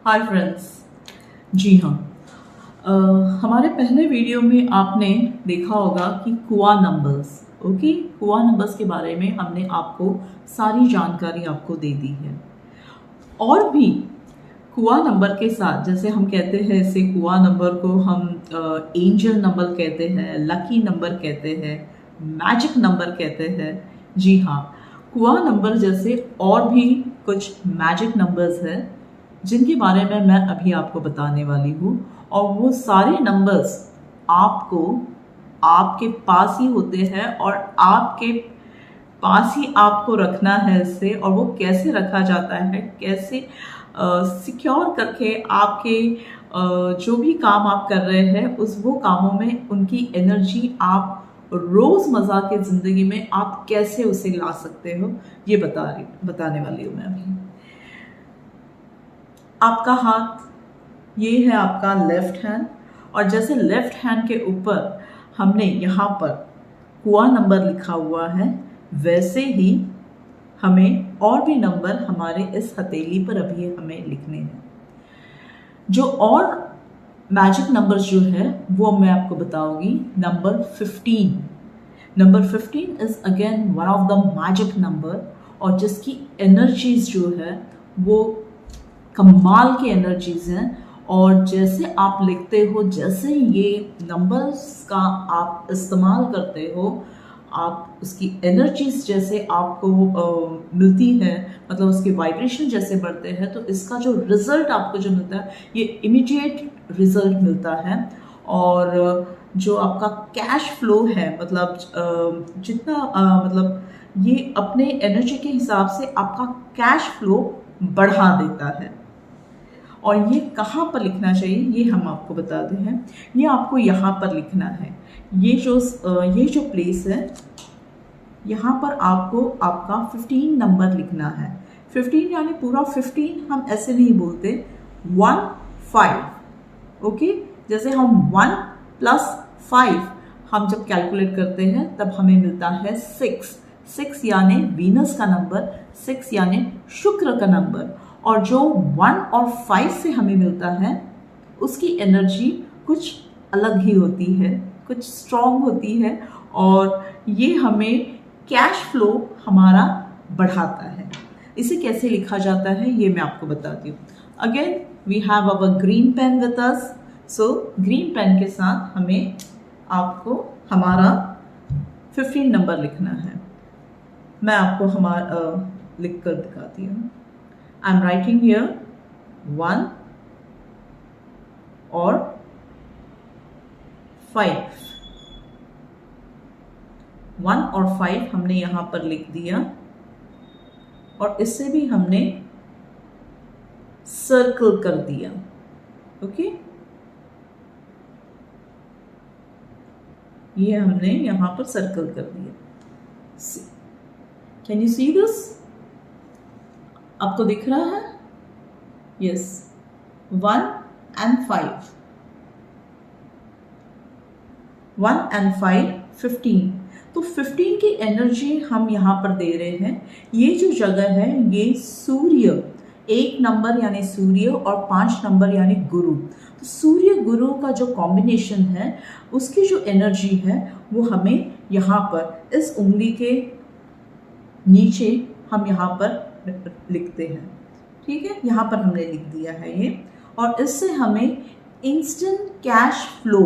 Hi friends. जी हाँ, अ, हमारे पहले वीडियो में आपने देखा होगा कि कुआ नंबर्स। ओके, कुआ नंबर्स के बारे में हमने आपको सारी जानकारी आपको दे दी है। और भी कुआ नंबर के साथ, जैसे हम कहते हैं इसे कुआ नंबर को हम एंजल नंबर कहते हैं, लकी नंबर कहते हैं, मैजिक नंबर कहते हैं। जी हाँ, कुआ नंबर जैसे और भी कुछ मैजिक नंबर्स हैं जिनके बारे में मैं अभी आपको बताने वाली हूँ। और वो सारे नंबर्स आपको आपके पास ही होते हैं और आपके पास ही आपको रखना है इसे। और वो कैसे रखा जाता है, कैसे सिक्योर करके आपके जो भी काम आप कर रहे हैं वो कामों में उनकी एनर्जी आप रोजमर्रा की जिंदगी में आप कैसे उसे ला सकते हो, ये बताने वाली हूँ मैं अभी। आपका हाथ ये है आपका लेफ्ट हैंड, और जैसे लेफ्ट हैंड के ऊपर हमने यहाँ पर कुआ नंबर लिखा हुआ है, वैसे ही हमें और भी नंबर हमारे इस हथेली पर अभी हमें लिखने हैं। जो और मैजिक नंबर्स जो है वो मैं आपको बताऊंगी। Number 15, number 15 is again one of the magic number, और जिसकी एनर्जीज जो है वो कमाल की एनर्जीज हैं। और जैसे आप लिखते हो, जैसे ये नंबर्स का आप इस्तेमाल करते हो, आप उसकी एनर्जीज जैसे आपको मिलती है, मतलब उसके वाइब्रेशन जैसे बढ़ते हैं, तो इसका जो रिजल्ट आपको जो मिलता है ये इमीडिएट रिजल्ट मिलता है। और जो आपका कैश फ्लो है, मतलब जितना मतलब ये अपने एनर्जी के हिसाब से आपका कैश फ्लो बढ़ा देता है। और ये कहाँ पर लिखना चाहिए ये हम आपको बताते हैं। ये आपको यहाँ पर लिखना है। ये जो प्लेस है, यहाँ पर आपको आपका 15 नंबर लिखना है। 15 यानी पूरा 15 हम ऐसे नहीं बोलते, 1 5। ओके, जैसे हम 1 + 5 हम जब कैलकुलेट करते हैं तब हमें मिलता है 6 यानी वीनस का नंबर, 6 यानी शुक्र का नंबर। और जो 1 और 5 से हमें मिलता है उसकी एनर्जी कुछ अलग ही होती है, कुछ स्ट्रॉन्ग होती है, और ये हमें कैश फ्लो हमारा बढ़ाता है। इसे कैसे लिखा जाता है ये मैं आपको बताती हूँ। Again we have our green pen with us. So green pen के साथ हमें आपको हमारा 15 नंबर लिखना है। मैं आपको हमारा लिख कर दिखाती हूँ। आई एम राइटिंग हियर 1 और 5। 1 और 5 हमने यहाँ पर लिख दिया, और इससे भी हमने सर्कल कर दिया। ओके, ये हमने यहाँ पर सर्कल कर दिया। Can you see this? आपको दिख रहा है? Yes, 1 and 5, 1 and 5 15। तो 15 की एनर्जी हम यहाँ पर दे रहे हैं। ये जो जगह है ये सूर्य, 1 नंबर यानी सूर्य और 5 नंबर यानी गुरु। तो सूर्य गुरु का जो कॉम्बिनेशन है उसकी जो एनर्जी है वो हमें यहाँ पर इस उंगली के नीचे हम यहाँ पर लिखते हैं। ठीक है, यहाँ पर हमने लिख दिया है ये, और इससे हमें इंस्टेंट कैश फ्लो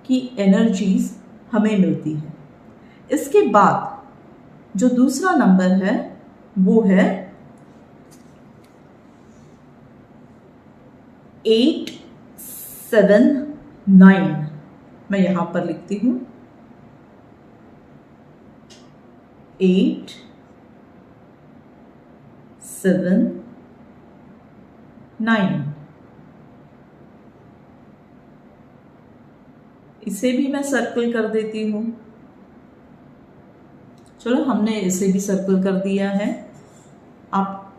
की एनर्जीज हमें मिलती है। इसके बाद जो दूसरा नंबर है वो है 8 7 9। मैं यहां पर लिखती हूं 8 7 9। इसे भी मैं सर्कल कर देती हूँ। चलो, हमने इसे भी सर्कल कर दिया है। आप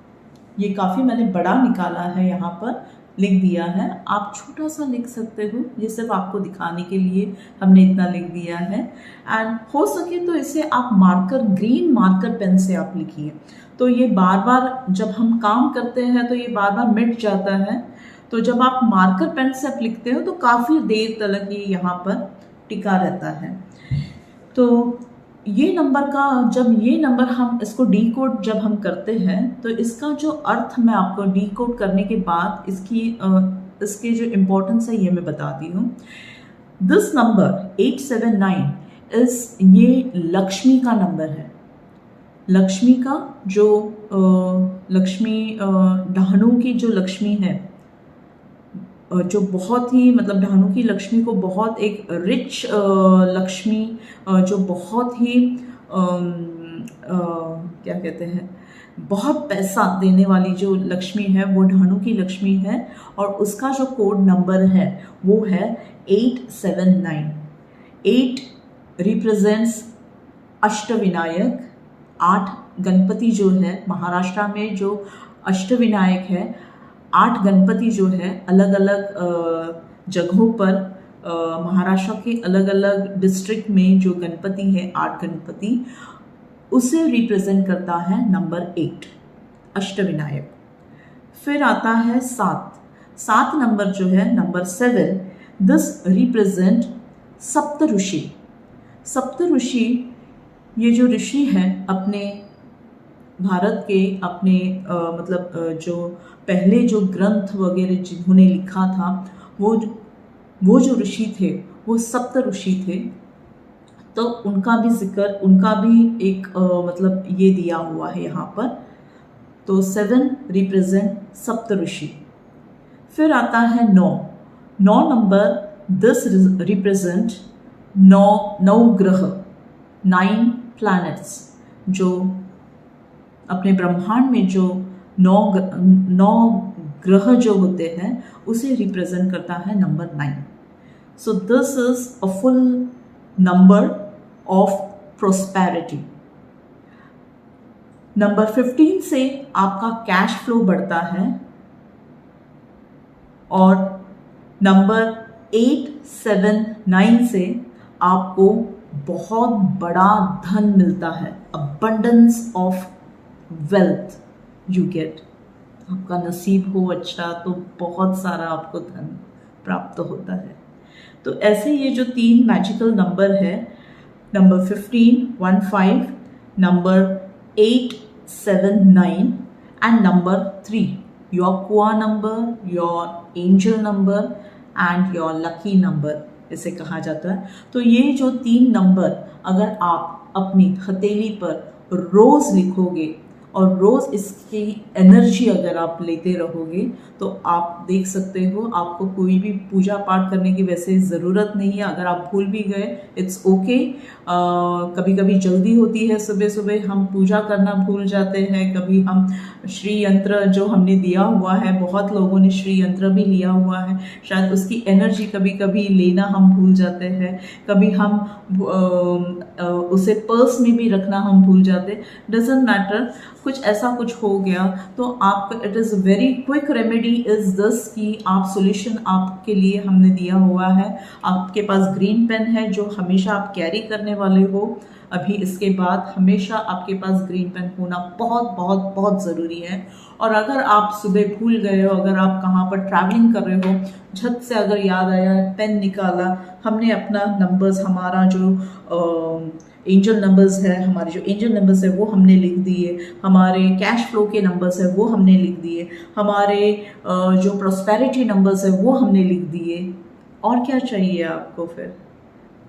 ये काफ़ी मैंने बड़ा निकाला है यहाँ पर, लिख दिया है। आप छोटा सा लिख सकते हो, ये सिर्फ आपको दिखाने के लिए हमने इतना लिख दिया है। एंड हो सके तो इसे आप मार्कर, ग्रीन मार्कर पेन से आप लिखिए, तो ये बार बार जब हम काम करते हैं तो ये बार बार मिट जाता है। तो जब आप मार्कर पेन से आप लिखते हो तो काफ़ी देर तक ये यहाँ पर टिका रहता है। तो ये नंबर का, जब ये नंबर हम इसको डी कोड जब हम करते हैं तो इसका जो अर्थ मैं आपको डी कोड करने के बाद इसके जो इम्पोर्टेंस है ये मैं बताती हूँ। दिस नंबर 879 ये लक्ष्मी का नंबर है। लक्ष्मी का जो लक्ष्मी डहाणू की जो लक्ष्मी है, जो बहुत ही मतलब डहाणू की लक्ष्मी को बहुत एक रिच लक्ष्मी, जो बहुत ही क्या कहते हैं, बहुत पैसा देने वाली जो लक्ष्मी है वो डहाणू की लक्ष्मी है। और उसका जो कोड नंबर है वो है 879। 8 रिप्रेजेंट्स अष्टविनायक, 8 गणपति जो है महाराष्ट्र में जो अष्टविनायक है, 8 गणपति जो है अलग अलग जगहों पर महाराष्ट्र के अलग अलग डिस्ट्रिक्ट में जो गणपति है 8 गणपति, उसे रिप्रेजेंट करता है नंबर 8 अष्टविनायक। फिर आता है 7 नंबर जो है नंबर 7, दिस रिप्रेजेंट सप्तऋषि। सप्तऋषि ये जो ऋषि हैं अपने भारत के अपने जो पहले जो ग्रंथ वगैरह जिन्होंने लिखा था वो जो ऋषि थे वो सप्त ऋषि थे। तो उनका भी जिक्र, उनका भी एक ये दिया हुआ है यहाँ पर। तो 7 रिप्रेजेंट सप्त ऋषि। फिर आता है 9 नंबर, दिस रिप्रेजेंट 9 ग्रह, 9 प्लैनेट्स। जो अपने ब्रह्मांड में जो 9 ग्रह जो होते हैं उसे रिप्रेजेंट करता है number 9। So this is a full number of prosperity. Number 15 से आपका कैश फ्लो बढ़ता है और नंबर 879 से आपको बहुत बड़ा धन मिलता है, abundance of wealth you get. आपका नसीब हो अच्छा तो बहुत सारा आपको धन प्राप्त होता है। तो ऐसे ये जो 3 मैजिकल नंबर है, number 15, 15, number 879 and number 3, your कुआ number, your angel number and your lucky number इसे कहा जाता है। तो ये जो 3 नंबर अगर आप अपनी हथेली पर रोज लिखोगे और रोज इसकी एनर्जी अगर आप लेते रहोगे तो आप देख सकते हो आपको कोई भी पूजा पाठ करने की वैसे ज़रूरत नहीं है। अगर आप भूल भी गए इट्स ओके। कभी कभी जल्दी होती है, सुबह सुबह हम पूजा करना भूल जाते हैं। कभी हम श्री यंत्र जो हमने दिया हुआ है, बहुत लोगों ने श्री यंत्र भी लिया हुआ है, शायद उसकी एनर्जी कभी कभी लेना हम भूल जाते हैं। कभी हम उसे पर्स में भी रखना हम भूल जाते। डजंट मैटर, कुछ ऐसा कुछ हो गया तो आप, it is very quick remedy is this कि आप सॉल्यूशन आपके लिए हमने दिया हुआ है। आपके पास ग्रीन पेन है जो हमेशा आप कैरी करने वाले हो। अभी इसके बाद हमेशा आपके पास ग्रीन पेन होना बहुत बहुत बहुत ज़रूरी है। और अगर आप सुबह भूल गए हो, अगर आप कहाँ पर ट्रैवलिंग कर रहे हो, झट से अगर याद आया, पेन निकाला, हमने अपना नंबर्स, हमारा जो एंजल नंबर्स है, हमारे जो एंजल नंबर्स है वो हमने लिख दिए, हमारे कैश फ्लो के नंबर्स है वो हमने लिख दिए, हमारे जो प्रॉस्पेरिटी नंबर्स है वो हमने लिख दिए। और क्या चाहिए आपको? फिर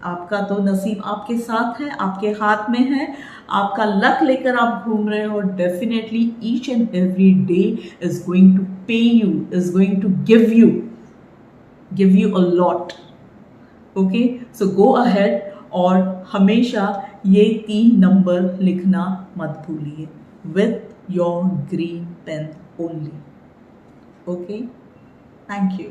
आपका तो नसीब आपके साथ है, आपके हाथ में है, आपका लक लेकर आप घूम रहे हो। Definitely each and every day is going to pay you, is going to give you a lot. Okay, so go ahead और हमेशा ये 3 नंबर लिखना मत भूलिए with your green pen only. Okay, thank you.